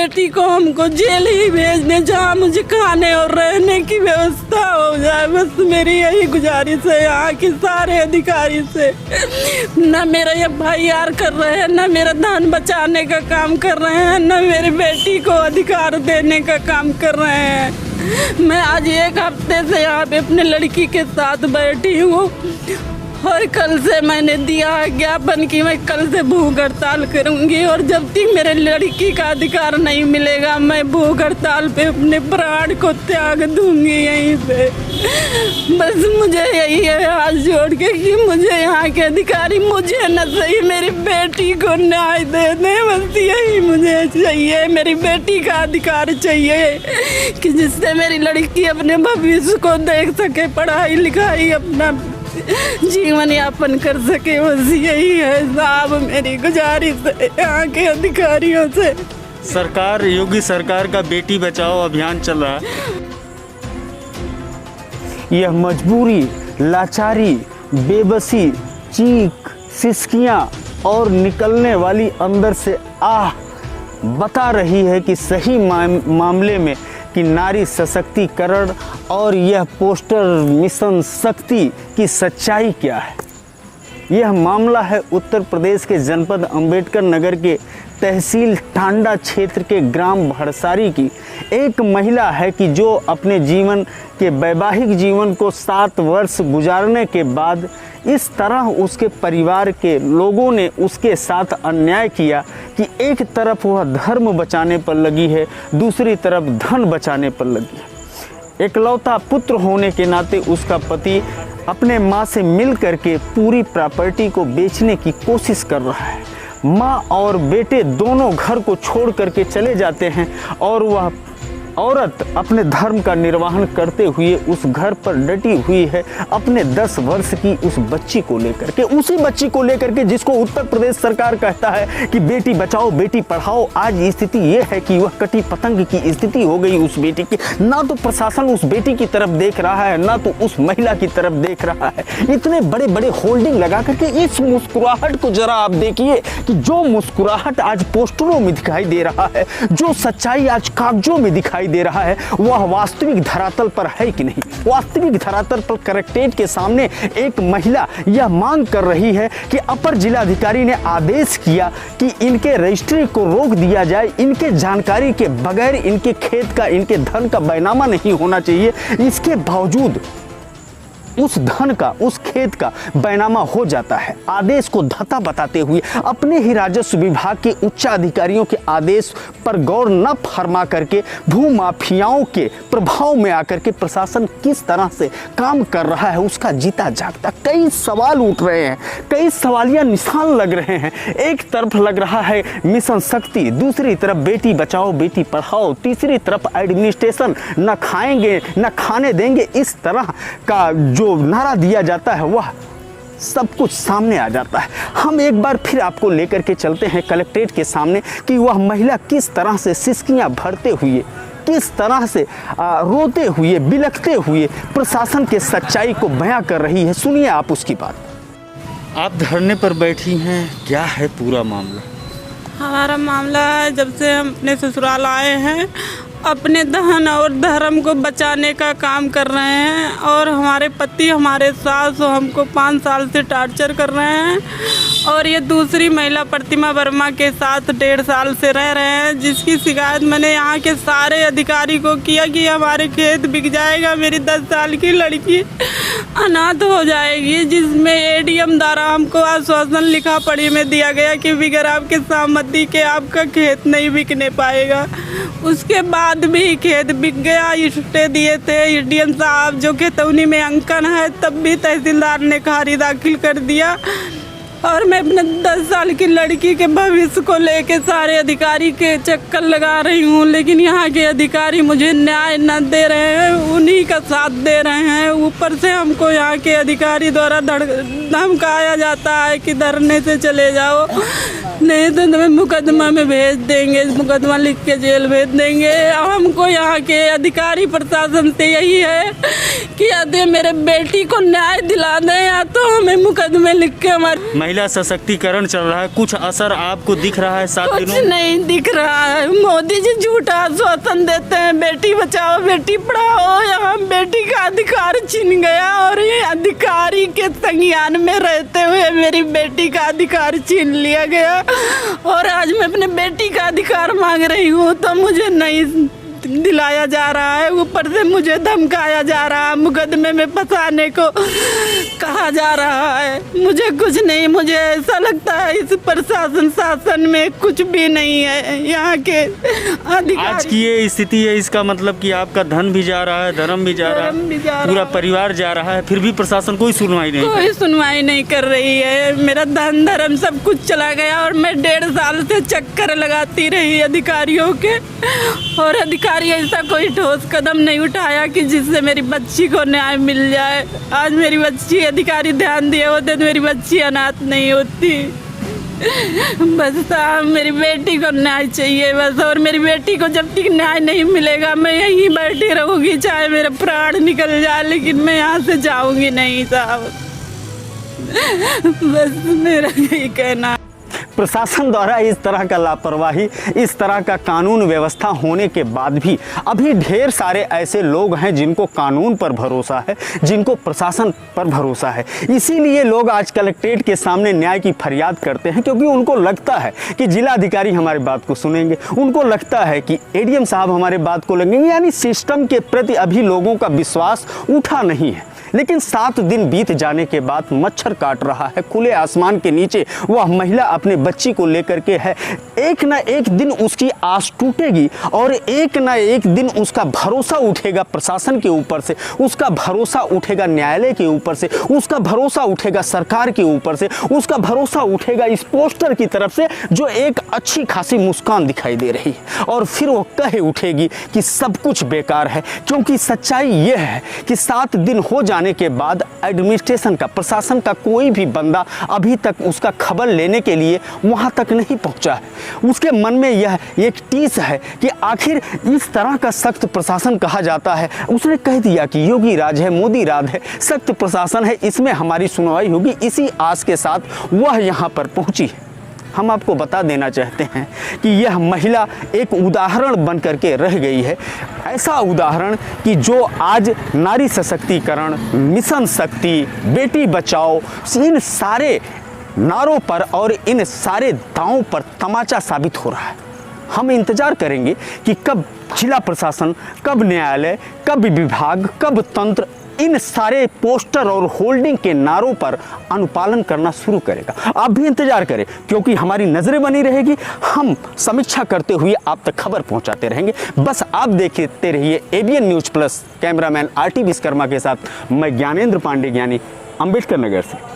बेटी को हमको जेल ही भेजने, जहाँ मुझे खाने और रहने की व्यवस्था हो जाए, बस मेरी यही गुजारिश है यहाँ के सारे अधिकारी से। न मेरा FIR कर रहे हैं, न मेरा धन बचाने का काम कर रहे हैं, न मेरी बेटी को अधिकार देने का काम कर रहे हैं। मैं आज 1 हफ्ते से यहाँ पे अपने लड़की के साथ बैठी हूँ और कल से मैंने दिया ज्ञापन कि मैं कल से भूख हड़ताल करूंगी, और जब तक मेरे लड़की का अधिकार नहीं मिलेगा मैं भूख हड़ताल पे अपने प्राण को त्याग दूंगी यहीं पे। बस मुझे यही है हाथ जोड़ के कि मुझे यहाँ के अधिकारी मुझे न सही मेरी बेटी को न्याय दे दें, बस यही मुझे चाहिए। मेरी बेटी का अधिकार चाहिए कि जिससे मेरी लड़की अपने भविष्य को देख सके, पढ़ाई लिखाई अपना जीवन यापन कर सके, बस यही है साहब मेरी गुजारिश है यहाँ के अधिकारियों से। सरकार, योगी सरकार का बेटी बचाओ अभियान चल रहा है। यह मजबूरी, लाचारी, बेबसी, चीख, सिसकियां और निकलने वाली अंदर से आह बता रही है कि सही मामले में कि नारी सशक्तिकरण और यह पोस्टर मिशन शक्ति की सच्चाई क्या है। यह मामला है उत्तर प्रदेश के जनपद अंबेडकर नगर के तहसील टांडा क्षेत्र के ग्राम भड़सारी की एक महिला है कि जो अपने जीवन के वैवाहिक जीवन को 7 वर्ष गुजारने के बाद इस तरह उसके परिवार के लोगों ने उसके साथ अन्याय किया कि एक तरफ वह धर्म बचाने पर लगी है, दूसरी तरफ धन बचाने पर लगी है। एकलौता पुत्र होने के नाते उसका पति अपने माँ से मिल करके पूरी प्रॉपर्टी को बेचने की कोशिश कर रहा है। माँ और बेटे दोनों घर को छोड़ करके चले जाते हैं और वह औरत अपने धर्म का निर्वहन करते हुए उस घर पर डटी हुई है अपने 10 वर्ष की उस बच्ची को लेकर के, उसी बच्ची को लेकर के जिसको उत्तर प्रदेश सरकार कहता है कि बेटी बचाओ बेटी पढ़ाओ। आज स्थिति ये है कि वह कटी पतंग की स्थिति हो गई उस बेटी की। ना तो प्रशासन उस बेटी की तरफ देख रहा है, ना तो उस महिला की तरफ देख रहा है। इतने बड़े बड़े होल्डिंग लगा करके इस मुस्कुराहट को जरा आप देखिए कि जो मुस्कुराहट आज पोस्टरों में दिखाई दे रहा है, जो सच्चाई आज कागजों में दिखाई दे रहा है, वह वास्तविक धरातल पर है कि नहीं। वास्तविक धरातल पर कलेक्ट्रेट के सामने एक महिला यह मांग कर रही है कि अपर जिलाधिकारी ने आदेश किया कि इनके रजिस्ट्री को रोक दिया जाए, इनके जानकारी के बगैर इनके खेत का, इनके धन का बैनामा नहीं होना चाहिए। इसके बावजूद उस धन का, उस खेत का बैनामा हो जाता है। आदेश को धता बताते हुए अपने ही राजस्व विभाग के उच्च अधिकारियों के आदेश पर गौर न फरमा करके भूमाफियाओं के प्रभाव में आकर के प्रशासन किस तरह से काम कर रहा है उसका जीता जागता कई सवाल उठ रहे हैं, कई सवालिया निशान लग रहे हैं। एक तरफ लग रहा है मिशन शक्ति, दूसरी तरफ बेटी बचाओ बेटी पढ़ाओ, तीसरी तरफ एडमिनिस्ट्रेशन न खाएंगे न खाने देंगे, इस तरह का जो नारा दिया जाता है वह सब कुछ सामने आ जाता है। हम एक बार फिर आपको लेकर के चलते हैं कलेक्ट्रेट के सामने कि वह महिला किस तरह से सिसकियां भरते हुए, किस तरह से रोते हुए, बिलखते हुए प्रशासन के सच्चाई को बयां कर रही है। सुनिए आप उसकी बात। आप धरने पर बैठी हैं, क्या है पूरा मामला? हमारा मामला है जब से हम अपने ससुराल आए हैं अपने धन और धर्म को बचाने का काम कर रहे हैं, और हमारे पति हमारे सास हमको 5 साल से टार्चर कर रहे हैं, और ये दूसरी महिला प्रतिमा वर्मा के साथ 1.5 साल से रह रहे हैं, जिसकी शिकायत मैंने यहाँ के सारे अधिकारी को किया कि हमारे खेत बिक जाएगा, मेरी 10 साल की लड़की अनाथ हो जाएगी, जिसमें ADM द्वारा हमको आश्वासन लिखा पढ़ी में दिया गया कि बगैर आपके सहमति के आपका खेत नहीं बिकने पाएगा। उसके बाद भी खेत बिक गया। स्टे दिए थे ADM साहब जो खेतौनी में अंकन है, तब भी तहसीलदार ने खारिज दाखिल कर दिया, और मैं अपने 10 साल की लड़की के भविष्य को लेके सारे अधिकारी के चक्कर लगा रही हूँ, लेकिन यहाँ के अधिकारी मुझे न्याय न दे रहे हैं, उन्हीं का साथ दे रहे हैं। ऊपर से हमको यहाँ के अधिकारी द्वारा धमकाया जाता है कि धरने से चले जाओ। नहीं तो हमें मुकदमा में भेज देंगे, मुकदमा लिख के जेल भेज देंगे। हमको यहाँ के अधिकारी प्रशासन से यही है कि यदि मेरे बेटी को न्याय दिला दें या तो हमें मुकदमे लिख के हमारे। महिला सशक्तिकरण चल रहा है, कुछ असर आपको दिख रहा है 7 कुछ दिनों में? नहीं दिख रहा है। मोदी जी झूठा आश्वासन देते हैं, बेटी बचाओ बेटी पढ़ाओ, यहाँ बेटी का अधिकार छिन गया और ये अधिकारी के संज्ञान में रहते हुए मेरी बेटी का अधिकार छीन लिया गया। और आज मैं अपने बेटी का अधिकार मांग रही हूँ तो मुझे नहीं दिलाया जा रहा है, ऊपर से मुझे धमकाया जा रहा है, मुकदमे में फंसाने को कहा जा रहा है। मुझे कुछ नहीं, मुझे ऐसा लगता है इस प्रशासन शासन में कुछ भी नहीं है। यहाँ के अधिकारी आज की ये स्थिति है, इसका मतलब कि आपका धन भी जा रहा है, धर्म भी जा रहा है, पूरा परिवार जा रहा है, फिर भी प्रशासन कोई सुनवाई नहीं कोई सुनवाई नहीं कर रही है। मेरा धन धर्म सब कुछ चला गया और मैं 1.5 साल से चक्कर लगाती रही अधिकारियों के, और अधिकारी ऐसा कोई ठोस कदम नहीं उठाया कि जिससे मेरी बच्ची को न्याय मिल जाए। आज मेरी बच्ची, अधिकारी ध्यान दिए होते तो मेरी बच्ची अनाथ नहीं होती। बस साहब मेरी बेटी को न्याय चाहिए बस, और मेरी बेटी को जब तक न्याय नहीं मिलेगा मैं यहीं बैठी रहूँगी, चाहे मेरा प्राण निकल जाए, लेकिन मैं यहाँ से जाऊँगी नहीं साहब। बस मेरा यही कहना। प्रशासन द्वारा इस तरह का लापरवाही, इस तरह का कानून व्यवस्था होने के बाद भी अभी ढेर सारे ऐसे लोग हैं जिनको कानून पर भरोसा है, जिनको प्रशासन पर भरोसा है। इसीलिए लोग आज कलेक्ट्रेट के सामने न्याय की फरियाद करते हैं, क्योंकि उनको लगता है कि जिलाधिकारी हमारी बात को सुनेंगे, उनको लगता है कि एडीएम साहब हमारे बात को लगेंगे। यानी सिस्टम के प्रति अभी लोगों का विश्वास उठा नहीं है। लेकिन 7 दिन बीत जाने के बाद मच्छर काट रहा है, खुले आसमान के नीचे वह महिला अपने बच्ची को लेकर के है। एक ना एक दिन उसकी आस टूटेगी और एक ना एक दिन उसका भरोसा उठेगा प्रशासन के ऊपर से, उसका भरोसा उठेगा न्यायालय के ऊपर से, उसका भरोसा उठेगा सरकार के ऊपर से, उसका भरोसा उठेगा इस पोस्टर की तरफ से जो एक अच्छी खासी मुस्कान दिखाई दे रही है। और फिर वो कहे उठेगी कि सब कुछ बेकार है, क्योंकि सच्चाई यह है कि 7 दिन हो जाने के बाद एडमिनिस्ट्रेशन का, प्रशासन का कोई भी बंदा अभी तक उसका खबर लेने के लिए वहां तक नहीं पहुंचा है। उसके मन में यह एक टीस है कि आखिर इस तरह का सख्त प्रशासन कहा जाता है। उसने कह दिया कि योगी राज है, मोदी राज है, सख्त प्रशासन है, इसमें हमारी सुनवाई होगी। इसी आस के साथ वह यहां पर पहुंची है। हम आपको बता देना चाहते हैं कि यह महिला एक उदाहरण बन करके रह गई है, ऐसा उदाहरण कि जो आज नारी सशक्तिकरण, मिशन शक्ति, बेटी बचाओ, इन सारे नारों पर और इन सारे दावों पर तमाचा साबित हो रहा है। हम इंतजार करेंगे कि कब जिला प्रशासन, कब न्यायालय, कब विभाग, कब तंत्र इन सारे पोस्टर और होल्डिंग के नारों पर अनुपालन करना शुरू करेगा। आप भी इंतजार करें, क्योंकि हमारी नजरें बनी रहेगी, हम समीक्षा करते हुए आप तक खबर पहुंचाते रहेंगे। बस आप देखते रहिए ABN news plus. Cameraman RT Vishwakarma के साथ मैं ज्ञानेंद्र पांडे, ज्ञानी, अंबेडकर नगर से।